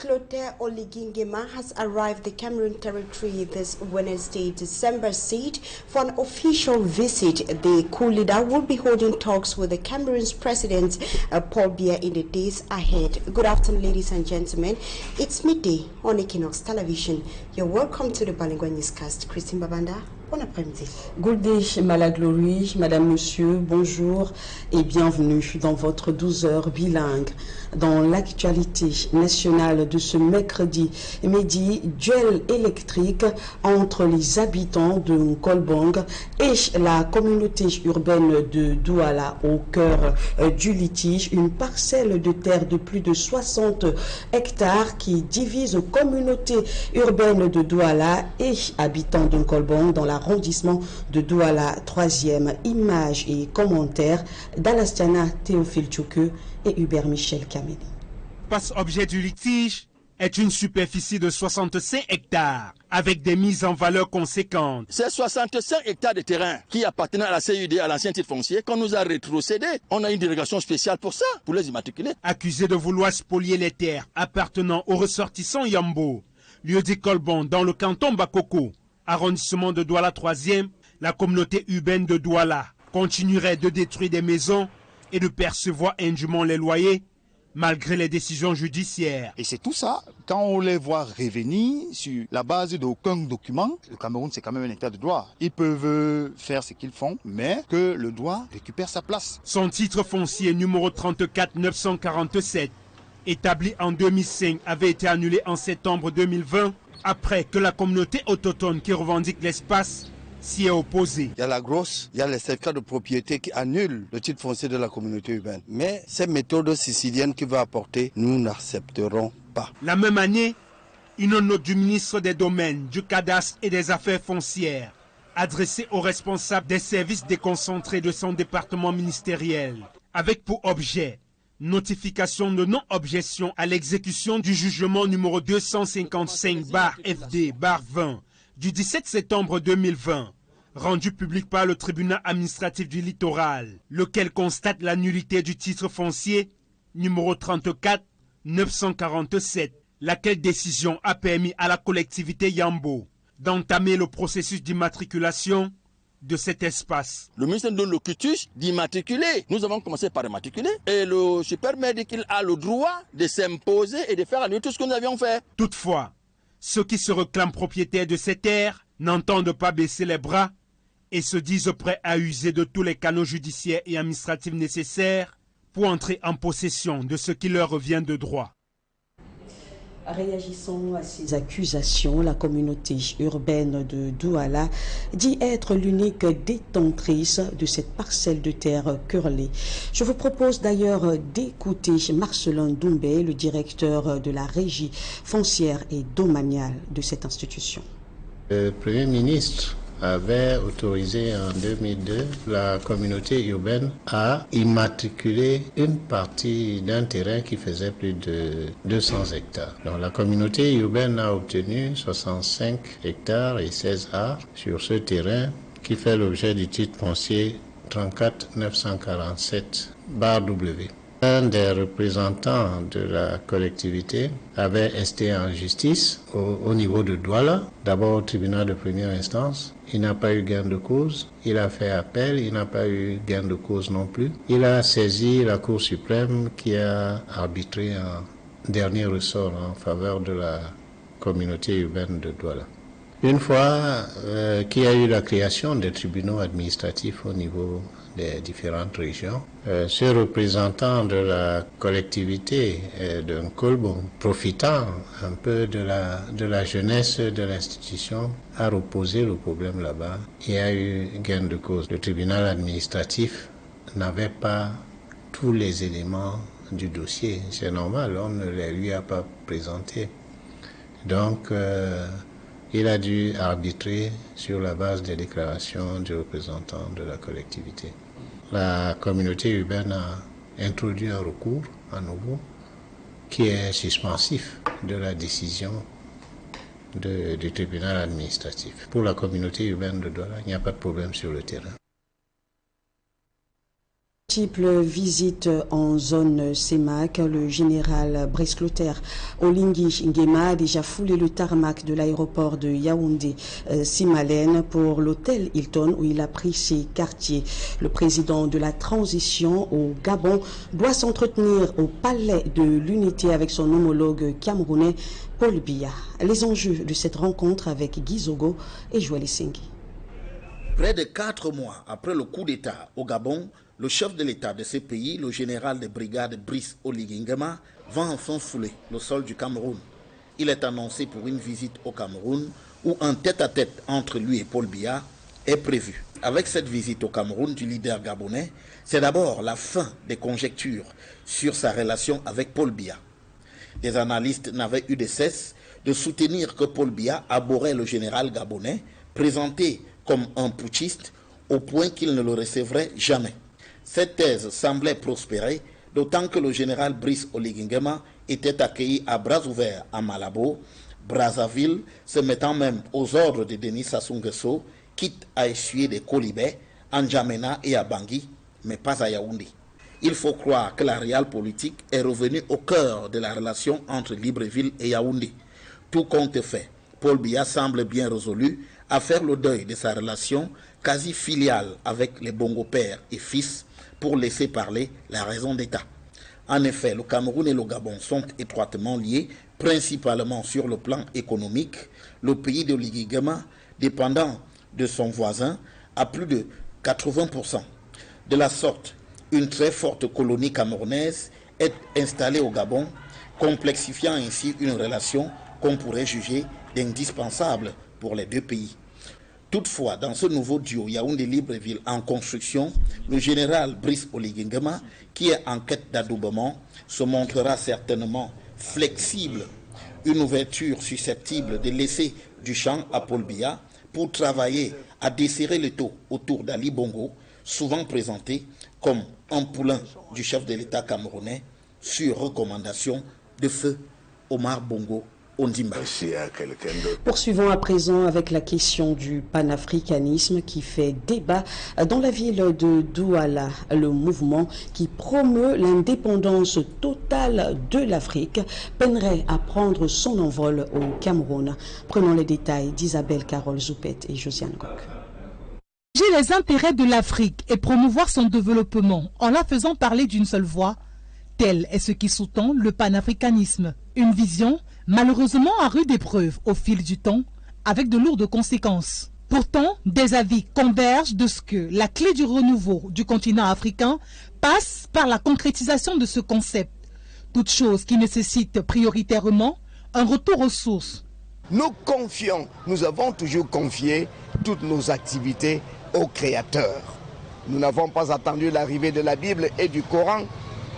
Clotaire Oligingema has arrived the Cameroon territory this Wednesday, December 6th, for an official visit. The coup leader will be holding talks with the Cameroon's president, Paul Biya, in the days ahead. Good afternoon, ladies and gentlemen. It's midday on Équinoxe Television. You're welcome to the Bilingual Newscast. Christine Babanda. Bon après-midi. Good day, Malaglory, Madame, Monsieur, bonjour et bienvenue dans votre 12 heures bilingue. Dans l'actualité nationale de ce mercredi midi, duel électrique entre les habitants de Nkolbong et la communauté urbaine de Douala au cœur du litige. Une parcelle de terre de plus de 60 hectares qui divise communauté urbaine de Douala et habitants de Nkolbong dans l'arrondissement de Douala. Troisième image et commentaire d'Alastiana Théophile Tchouke et Hubert Michel Kameni. Passe objet du litige est une superficie de 65 hectares avec des mises en valeur conséquentes. C'est 65 hectares de terrain qui appartenaient à la CUD, à l'ancien titre foncier, qu'on nous a rétrocédé. On a une délégation spéciale pour ça, pour les immatriculer. Accusés de vouloir spolier les terres appartenant aux ressortissants Yambo, lieu dit Kolbon dans le canton Bakoko, arrondissement de Douala 3e, la communauté urbaine de Douala continuerait de détruire des maisons et de percevoir indûment les loyers malgré les décisions judiciaires. Et c'est tout ça, quand on les voit revenir sur la base d'aucun document, le Cameroun c'est quand même un état de droit. Ils peuvent faire ce qu'ils font, mais que le droit récupère sa place. Son titre foncier numéro 34 947, établi en 2005, avait été annulé en septembre 2020, après que la communauté autochtone qui revendique l'espace s'y est opposée. Il y a la grosse, il y a les certificats de propriété qui annulent le titre foncier de la communauté urbaine. Mais ces méthodes siciliennes qui va apporter, nous n'accepterons pas. La même année, une note du ministre des Domaines, du Cadastre et des Affaires foncières, adressée aux responsables des services déconcentrés de son département ministériel, avec pour objet notification de non-objection à l'exécution du jugement numéro 255/FD/20 du 17 septembre 2020, rendu public par le tribunal administratif du littoral, lequel constate la nullité du titre foncier numéro 34 947, laquelle décision a permis à la collectivité Yambo d'entamer le processus d'immatriculation de cet espace. Le ministre donne le cutus d'immatriculer. Nous avons commencé par immatriculer et le super maire dit qu'il a le droit de s'imposer et de faire annuler tout ce que nous avions fait. Toutefois, ceux qui se réclament propriétaires de ces terres n'entendent pas baisser les bras et se disent prêts à user de tous les canaux judiciaires et administratifs nécessaires pour entrer en possession de ce qui leur revient de droit. Réagissant à ces accusations, la communauté urbaine de Douala dit être l'unique détentrice de cette parcelle de terre curlée. Je vous propose d'ailleurs d'écouter Marcelin Doumbé, le directeur de la régie foncière et domaniale de cette institution. Le Premier ministre avait autorisé en 2002 la communauté urbaine à immatriculer une partie d'un terrain qui faisait plus de 200 hectares. Donc la communauté urbaine a obtenu 65 hectares et 16 arts sur ce terrain qui fait l'objet du titre foncier 34 947/W. Un des représentants de la collectivité avait été en justice au niveau de Douala, d'abord au tribunal de première instance. Il n'a pas eu gain de cause. Il a fait appel, il n'a pas eu gain de cause non plus. Il a saisi la Cour suprême qui a arbitré un dernier ressort en faveur de la communauté urbaine de Douala. Une fois qu'il y a eu la création des tribunaux administratifs au niveau des différentes régions, ce représentant de la collectivité de Nkolbong, profitant un peu de la jeunesse de l'institution, a reposé le problème là-bas et a eu gain de cause. Le tribunal administratif n'avait pas tous les éléments du dossier. C'est normal, on ne les lui a pas présentés. Donc, il a dû arbitrer sur la base des déclarations du représentant de la collectivité. La communauté urbaine a introduit un recours à nouveau qui est suspensif de la décision du tribunal administratif. Pour la communauté urbaine de Douala, il n'y a pas de problème sur le terrain. multiples visites en zone CEMAC, le général Brice Clotaire Olingi Nguema a déjà foulé le tarmac de l'aéroport de Yaoundé-Simalène pour l'hôtel Hilton où il a pris ses quartiers. Le président de la transition au Gabon doit s'entretenir au palais de l'unité avec son homologue camerounais Paul Biya. Les enjeux de cette rencontre avec Guy Zogo et Joël Singhi. Près de 4 mois après le coup d'État au Gabon, le chef de l'État de ce pays, le général de brigade Brice Oligui Nguema, va enfin fouler le sol du Cameroun. Il est annoncé pour une visite au Cameroun où un tête-à-tête entre lui et Paul Biya est prévu. Avec cette visite au Cameroun du leader gabonais, c'est d'abord la fin des conjectures sur sa relation avec Paul Biya. Des analystes n'avaient eu de cesse de soutenir que Paul Biya abhorrait le général gabonais, présenté comme un putschiste, au point qu'il ne le recevrait jamais. Cette thèse semblait prospérer, d'autant que le général Brice Oligui Nguema était accueilli à bras ouverts à Malabo, Brazzaville, se mettant même aux ordres de Denis Sassou Nguesso, quitte à essuyer des colibets à N'Djamena et à Bangui, mais pas à Yaoundé. Il faut croire que la réelle politique est revenue au cœur de la relation entre Libreville et Yaoundé. Tout compte fait, Paul Biya semble bien résolu à faire le deuil de sa relation quasi filiale avec les Bongo père et fils pour laisser parler la raison d'État. En effet, le Cameroun et le Gabon sont étroitement liés, principalement sur le plan économique. Le pays de Oligui Nguema, dépendant de son voisin, à plus de 80%. De la sorte, une très forte colonie camerounaise est installée au Gabon, complexifiant ainsi une relation qu'on pourrait juger d'indispensable pour les deux pays. Toutefois, dans ce nouveau duo Yaoundé-Libreville en construction, le général Brice Oligui Nguema, qui est en quête d'adoubement, se montrera certainement flexible, une ouverture susceptible de laisser du champ à Paul Biya pour travailler à desserrer le taux autour d'Ali Bongo, souvent présenté comme un poulain du chef de l'État camerounais sur recommandation de feu Omar Bongo Ondimba. Poursuivons à présent avec la question du panafricanisme qui fait débat dans la ville de Douala. Le mouvement qui promeut l'indépendance totale de l'Afrique peinerait à prendre son envol au Cameroun. Prenons les détails d'Isabelle Carole Zoupet et Josiane Gok. Les intérêts de l'Afrique et promouvoir son développement en la faisant parler d'une seule voix, tel est ce qui sous-tend le panafricanisme. Une vision malheureusement à rude épreuve au fil du temps, avec de lourdes conséquences. Pourtant, des avis convergent de ce que la clé du renouveau du continent africain passe par la concrétisation de ce concept, toute chose qui nécessite prioritairement un retour aux sources. Nous avons toujours confié toutes nos activités au Créateur. Nous n'avons pas attendu l'arrivée de la Bible et du Coran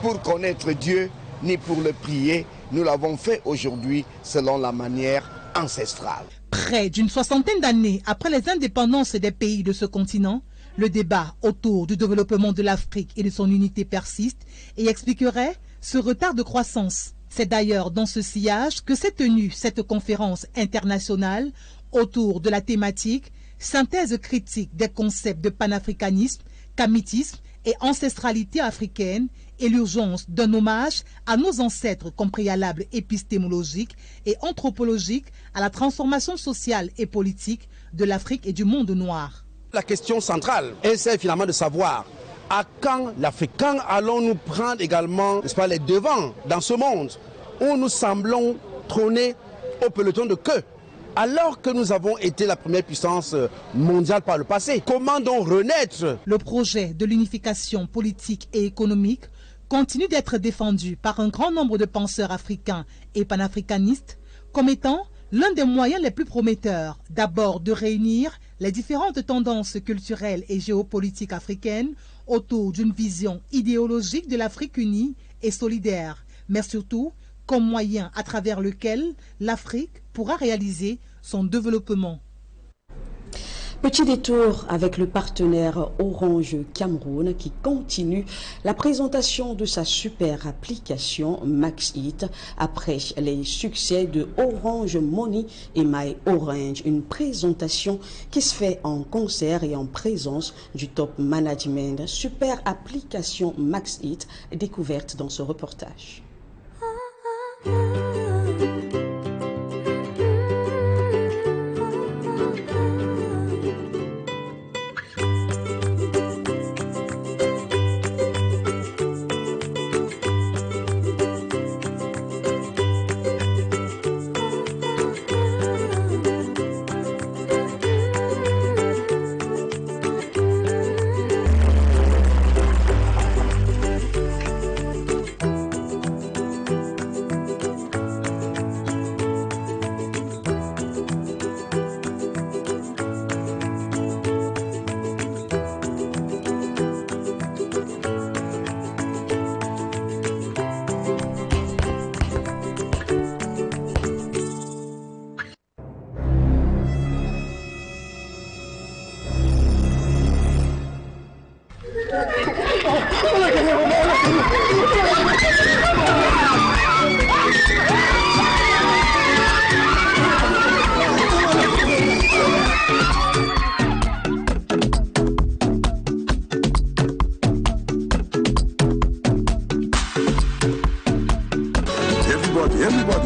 pour connaître Dieu, ni pour le prier. Nous l'avons fait aujourd'hui selon la manière ancestrale. Près d'une soixantaine d'années après les indépendances des pays de ce continent, le débat autour du développement de l'Afrique et de son unité persiste et expliquerait ce retard de croissance. C'est d'ailleurs dans ce sillage que s'est tenue cette conférence internationale autour de la thématique « Synthèse critique des concepts de panafricanisme, kamitisme et ancestralité africaine et l'urgence d'un hommage à nos ancêtres comme préalable épistémologique et anthropologique à la transformation sociale et politique de l'Afrique et du monde noir. » La question centrale est celle finalement de savoir à quand l'Afrique, quand allons-nous prendre également, n'est-ce pas, les devants dans ce monde où nous semblons trôner au peloton de queue, alors que nous avons été la première puissance mondiale par le passé. Comment donc renaître? Le projet de l'unification politique et économique continue d'être défendu par un grand nombre de penseurs africains et panafricanistes comme étant l'un des moyens les plus prometteurs, d'abord de réunir les différentes tendances culturelles et géopolitiques africaines autour d'une vision idéologique de l'Afrique unie et solidaire, mais surtout comme moyen à travers lequel l'Afrique pourra réaliser son développement. Petit détour avec le partenaire Orange Cameroun qui continue la présentation de sa super application MaxHit après les succès de Orange Money et My Orange. Une présentation qui se fait en concert et en présence du top management. Super application MaxHit découverte dans ce reportage.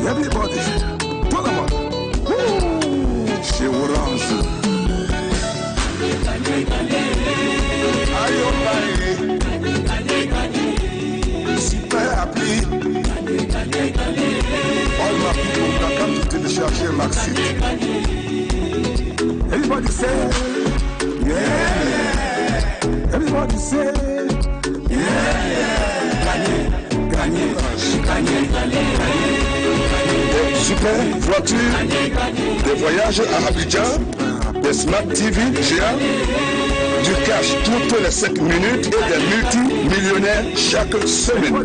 Everybody. Tout le monde. Chez Orange. Super appli. All my people can come to télécharger MaxHit. Everybody say, yeah. Everybody say, yeah. Gagner. Super voiture, des voyages à Abidjan, des Smart TV géants, du cash toutes les 5 minutes et des multimillionnaires chaque semaine. Au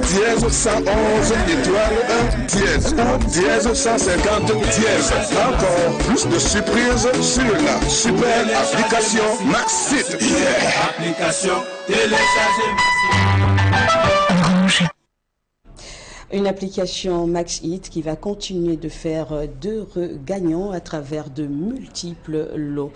dièse 111 étoile 1 dièse ou dièse 150 dièse. Encore plus de surprises sur la super application MaxHit. Yeah. Application téléchargée MaxHit. Une application MaxHit qui va continuer de faire d'heureux gagnants à travers de multiples lots.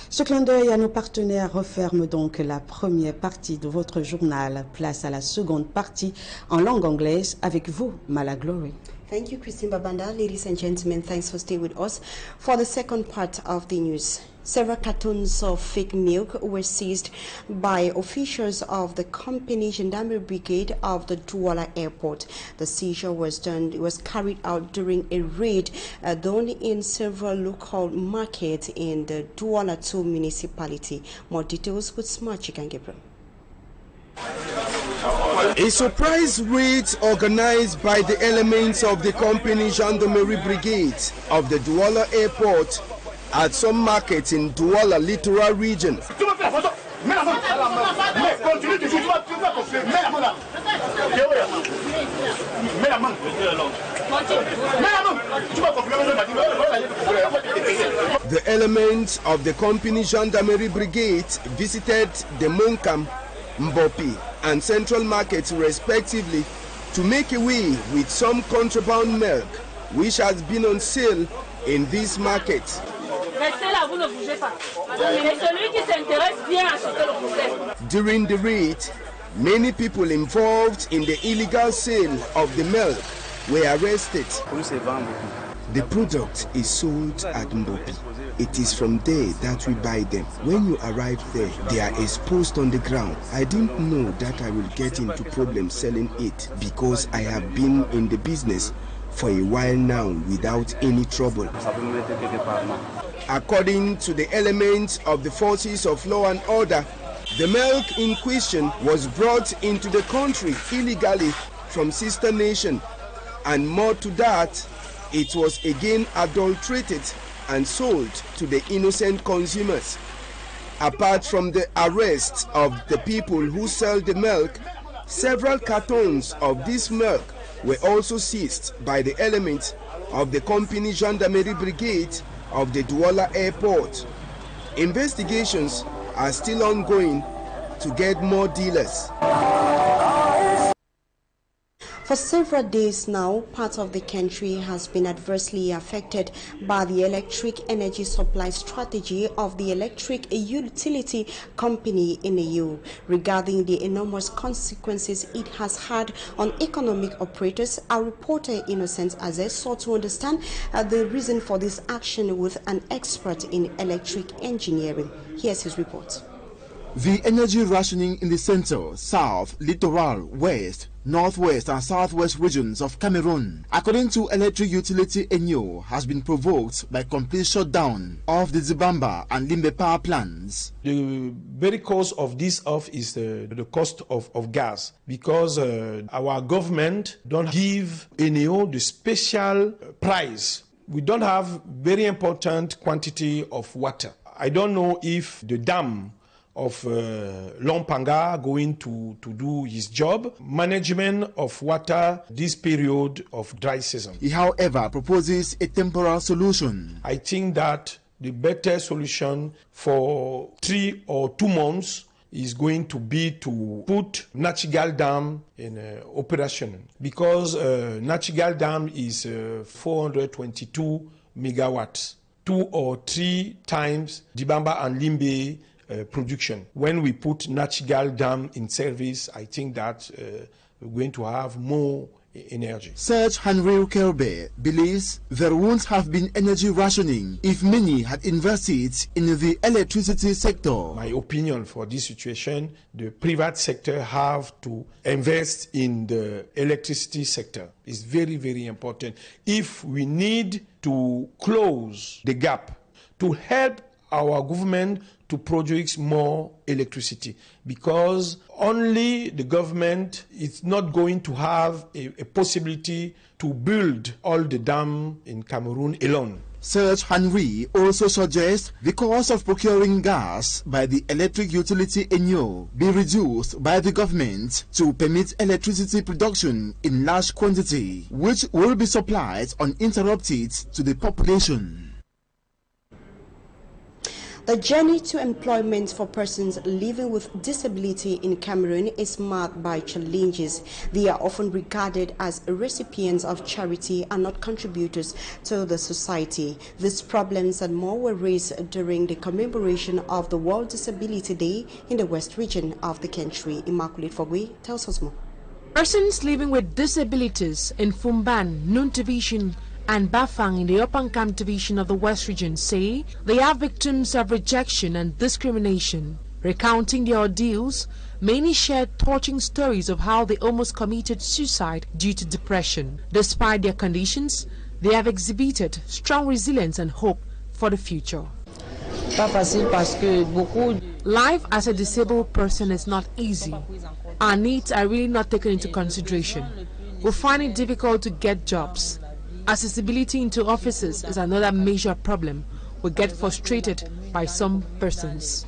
Ce clin d'œil à nos partenaires referme donc la première partie de votre journal. Place à la seconde partie en langue anglaise avec vous, Mala Glory. Thank you, Christine Babanda. Ladies and gentlemen, thanks for staying with us for the second part of the news. Several cartons of fake milk were seized by officials of the company Gendarmerie Brigade of the Douala Airport. The seizure was carried out during a raid done in several local markets in the Douala 2 municipality. More details with Smart Chicken Gabriel. A surprise raid organized by the elements of the company Gendarmerie Brigade of the Douala Airport at some markets in Douala littoral region. The elements of the company Gendarmerie Brigade visited the Monkam, Mbopi and Central markets respectively to make away with some contraband milk which has been on sale in these markets. During the raid, many people involved in the illegal sale of the milk were arrested. The product is sold at Mbopi. It is from there that we buy them. When you arrive there, they are exposed on the ground. I didn't know that I will get into problems selling it because I have been in the business for a while now without any trouble. According to the elements of the forces of law and order, the milk in question was brought into the country illegally from sister nation, and more to that, it was again adulterated and sold to the innocent consumers. Apart from the arrest of the people who sell the milk, several cartons of this milk were also seized by the elements of the company Gendarmerie Brigade of the Douala Airport. Investigations are still ongoing to get more dealers. For several days now, part of the country has been adversely affected by the electric energy supply strategy of the electric utility company in the EU. Regarding the enormous consequences it has had on economic operators, our reporter Innocent Azez sought to understand the reason for this action with an expert in electric engineering. Here's his report. The energy rationing in the center, south, littoral, west, northwest and southwest regions of Cameroon, according to electric utility ENIO, has been provoked by complete shutdown of the Zibamba and Limbe power plants. The very cause of this is the cost of gas, because our government don't give ENIO the special price. We don't have very important quantity of water. I don't know if the dam of Lompanga going to do his job, management of water this period of dry season. He, however, proposes a temporary solution. I think that the better solution for 3 or 2 months is going to be to put Nachigal Dam in operation, because Nachigal Dam is 422 megawatts, 2 or 3 times Dibamba and Limbe production. When we put Nachigal Dam in service, I think that we're going to have more energy. Serge Henry Kelbe believes there won't have been energy rationing if many had invested in the electricity sector. My opinion for this situation, the private sector have to invest in the electricity sector. It's very, very important. If we need to close the gap to help our government to produce more electricity, because only the government is not going to have a possibility to build all the dam in Cameroon alone. Serge Henry also suggests the cost of procuring gas by the electric utility ENIO be reduced by the government to permit electricity production in large quantity, which will be supplied uninterrupted to the population. The journey to employment for persons living with disability in Cameroon is marked by challenges. They are often regarded as recipients of charity and not contributors to the society. These problems and more were raised during the commemoration of the World Disability Day in the West region of the country. Immaculate Fogwe tells us more. Persons living with disabilities in Fumban, Nous Division, and Bafang in the Opankam division of the West region say they are victims of rejection and discrimination. Recounting their ordeals, many shared touching stories of how they almost committed suicide due to depression. Despite their conditions, they have exhibited strong resilience and hope for the future. Life as a disabled person is not easy. Our needs are really not taken into consideration. We find it difficult to get jobs. Accessibility into offices is another major problem. We get frustrated by some persons.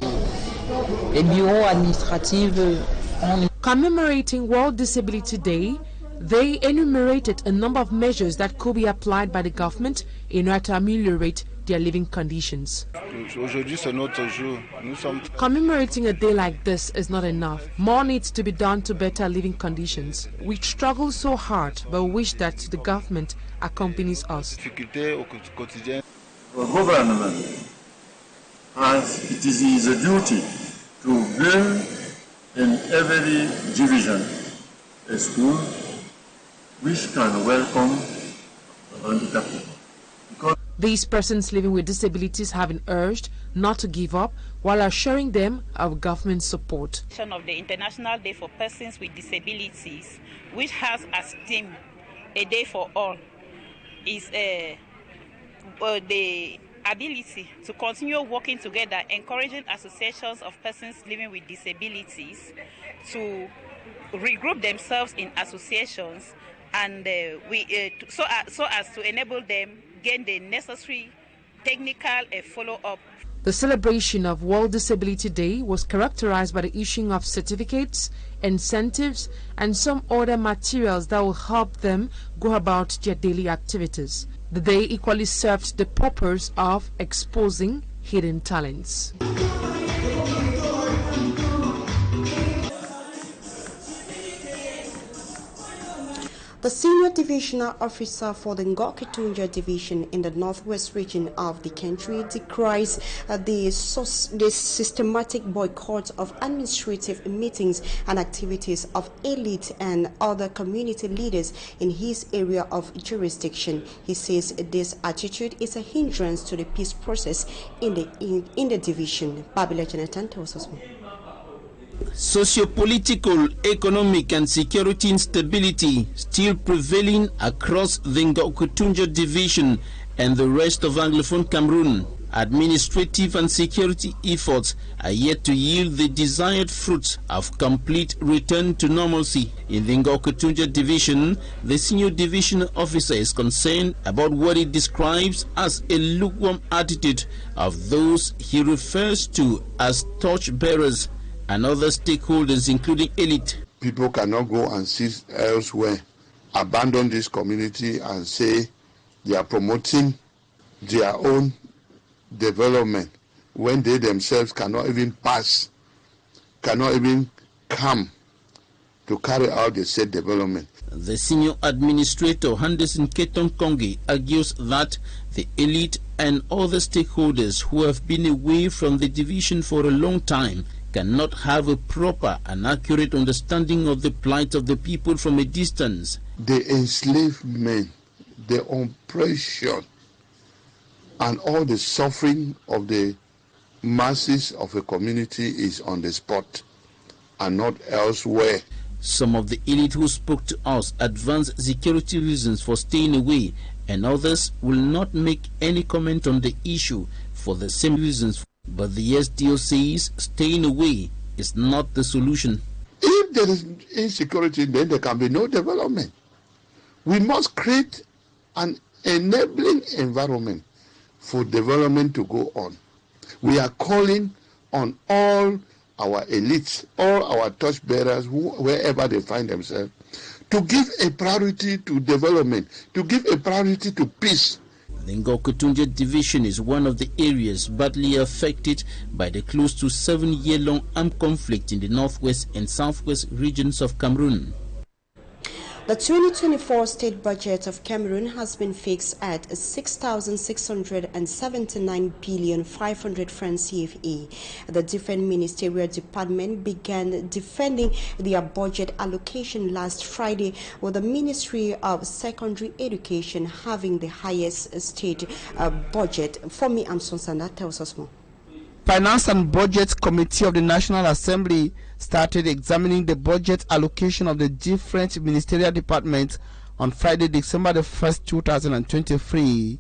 Commemorating World Disability Day, they enumerated a number of measures that could be applied by the government in order to ameliorate their living conditions. Commemorating a day like this is not enough. More needs to be done to better living conditions. We struggle so hard, but wish that the government accompanies us. The government has, it is a duty to build in every division a school which can welcome handicapped people. These persons living with disabilities have been urged not to give up while assuring them of government support. Of the International Day for Persons with Disabilities, which has as theme a day for all, is the ability to continue working together, encouraging associations of persons living with disabilities to regroup themselves in associations, and so as to enable them gain the necessary technical follow-up. The celebration of World Disability Day was characterized by the issuing of certificates, incentives, and some other materials that will help them go about their daily activities. The day equally served the purpose of exposing, hidden talents. The senior divisional officer for the Ngoketunja division in the northwest region of the country decries the systematic boycott of administrative meetings and activities of elite and other community leaders in his area of jurisdiction. He says this attitude is a hindrance to the peace process in the division. Babila Jonathan tells us more. Socio-political, economic and security instability still prevailing across the Ngoketunja division and the rest of Anglophone Cameroon. Administrative and security efforts are yet to yield the desired fruits of complete return to normalcy. In the Ngoketunja division, the senior division officer is concerned about what he describes as a lukewarm attitude of those he refers to as torchbearers and other stakeholders, including elite. People cannot go and sit elsewhere, abandon this community and say they are promoting their own development when they themselves cannot even pass, cannot even come to carry out the said development. The senior administrator, Henderson Keton Kongi, argues that the elite and other stakeholders who have been away from the division for a long time cannot have a proper and accurate understanding of the plight of the people from a distance. The enslavement, the oppression, and all the suffering of the masses of a community is on the spot and not elsewhere. Some of the elite who spoke to us advanced security reasons for staying away, and others will not make any comment on the issue for the same reasons. But the SDO says staying away is not the solution. If there is insecurity, then there can be no development. We must create an enabling environment for development to go on. We are calling on all our elites, all our torchbearers, wherever they find themselves, to give a priority to development, to give a priority to peace. The Ngoketunja division is one of the areas badly affected by the close to 7-year-long armed conflict in the northwest and southwest regions of Cameroon. The 2024 state budget of Cameroon has been fixed at 6,679 billion 500 francs CFA. The different ministerial departments began defending their budget allocation last Friday, with the Ministry of Secondary Education having the highest state budget. For me, Amson Sanda tells us more. Finance and Budget Committee of the National Assembly started examining the budget allocation of the different ministerial departments on Friday, December the 1st, 2023.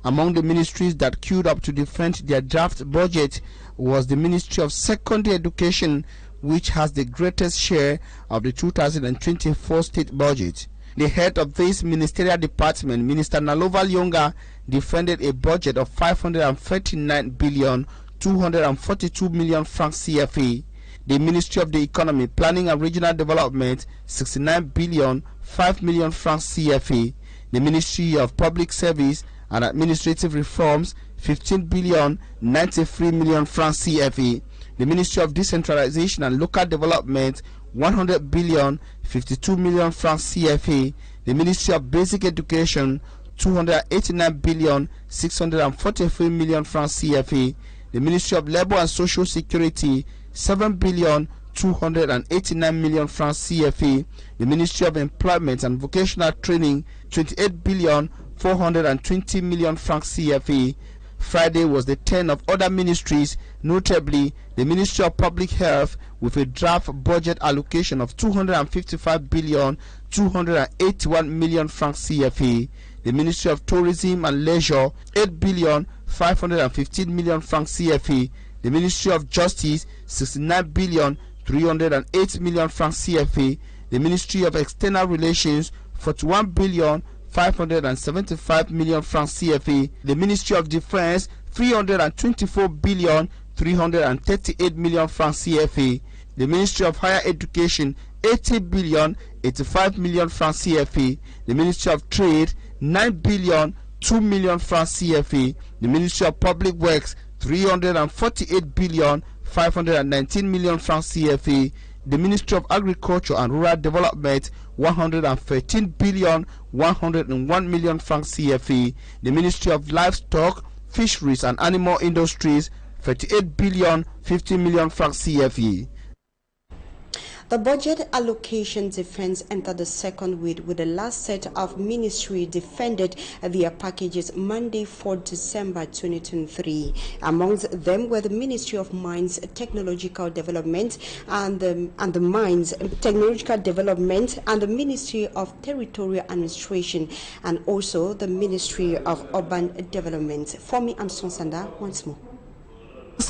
Among the ministries that queued up to defend their draft budget was the Ministry of Secondary Education, which has the greatest share of the 2024 state budget. The head of this ministerial department, Minister Naloval Yonga, defended a budget of 539 billion 242 million francs CFA. The Ministry of the Economy, Planning and Regional Development, 69 billion 5 million francs CFA. The Ministry of Public Service and Administrative Reforms, 15 billion 93 million francs CFA. The Ministry of Decentralization and Local Development, 100 billion 52 million francs CFA. The Ministry of Basic Education, 289 billion 643 million francs CFA. The Ministry of Labour and Social Security, 7 billion 289 million francs CFA. The Ministry of Employment and Vocational Training, 28 billion 420 million francs CFA. Friday was the turn of other ministries, notably the Ministry of Public Health, with a draft budget allocation of 255 billion 281 million francs CFA. The Ministry of Tourism and Leisure, 8 billion 515 million francs CFA. The Ministry of Justice, 69 billion 308 million francs CFA. The Ministry of External Relations, 41 billion 575 million francs CFA. The Ministry of Defense, 324 billion 338 million francs CFA. The Ministry of Higher Education, 80 billion 85 million francs CFA. The Ministry of Trade, 9 billion 2 million francs CFA. The Ministry of Public Works, 348 billion 519 million francs CFA. The Ministry of Agriculture and Rural Development 113 billion 101 million francs CFA. The Ministry of Livestock, Fisheries and Animal Industries 38 billion 50 million francs CFA. The budget allocation defense entered the second week with the last set of ministries defended their packages Monday, 4 December 2023. Amongst them were the Ministry of Mines, Technological Development and the Mines, Technological Development and the Ministry of Territorial Administration and also the Ministry of Urban Development. For me, I'm Sonsanda once more.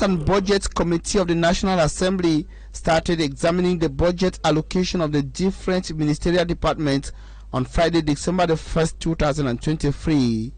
And Budget Committee of the National Assembly started examining the budget allocation of the different ministerial departments on Friday, December the 1st, 2023.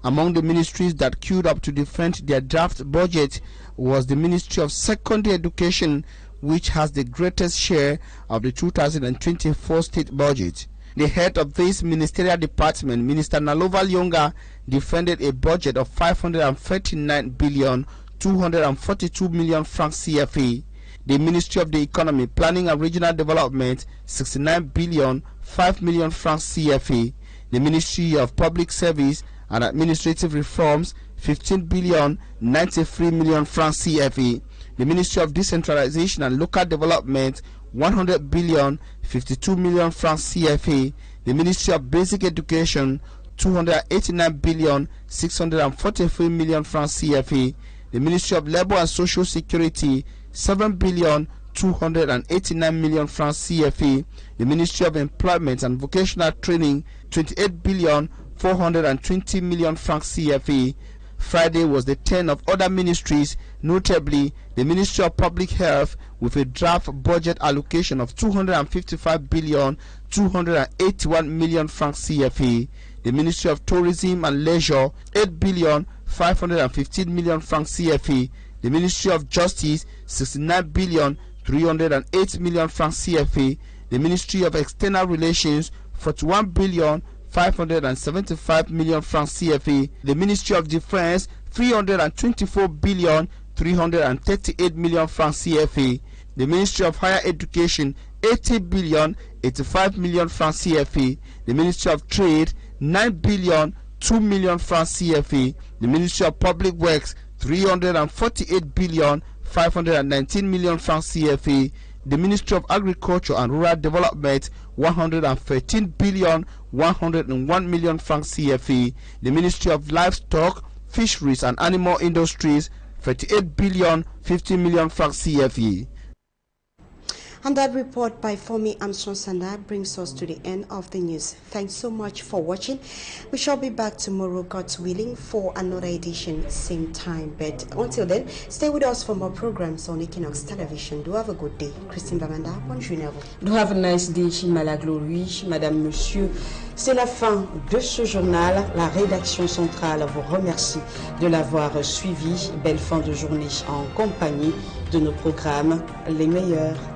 Among the ministries that queued up to defend their draft budget was the Ministry of Secondary Education, which has the greatest share of the 2024 state budget. The head of this ministerial department, Minister Nalova Lyonga, defended a budget of 539 billion 242 million francs CFA. The Ministry of the Economy, Planning and Regional Development 69 billion 5 million francs CFA. The Ministry of Public Service and Administrative Reforms 15 billion 93 million francs CFA. The Ministry of Decentralization and Local Development 100 billion 52 million francs CFA. The Ministry of Basic Education 289 billion 643 million francs CFA. The Ministry of Labour and Social Security 7 billion 289 million francs CFA. The Ministry of Employment and Vocational Training 28 billion 420 million francs CFA. Friday was the turn of other ministries, notably the Ministry of Public Health with a draft budget allocation of 255 billion 281 million francs CFA. The Ministry of Tourism and Leisure 8 billion 515 million francs CFA. The Ministry of Justice 69 billion 308 million francs CFA. The Ministry of External Relations 41 billion 575 million francs CFA. The Ministry of Defense 324 billion 338 million francs CFA. The Ministry of Higher Education 80 billion 85 million francs CFA. The Ministry of Trade 9 billion 2 million francs CFA. The Ministry of Public Works 348 billion 519 million francs CFA. The Ministry of Agriculture and Rural Development 113 billion 101 million francs CFA. The Ministry of Livestock, Fisheries and Animal Industries 38 billion 50 million francs CFA. And that report by Fomi Armstrong Sanda brings us to the end of the news. Thanks so much for watching. We shall be back tomorrow, God's willing, for another edition, same time. But until then, stay with us for more programs on Équinoxe Television. Do have a good day. Christine Bamanda, bonjour à vous. Do have a nice day, Chimala Glory, Madame, Monsieur. C'est la fin de ce journal. La rédaction centrale vous remercie de l'avoir suivi. Belle fin de journée en compagnie de nos programmes les meilleurs.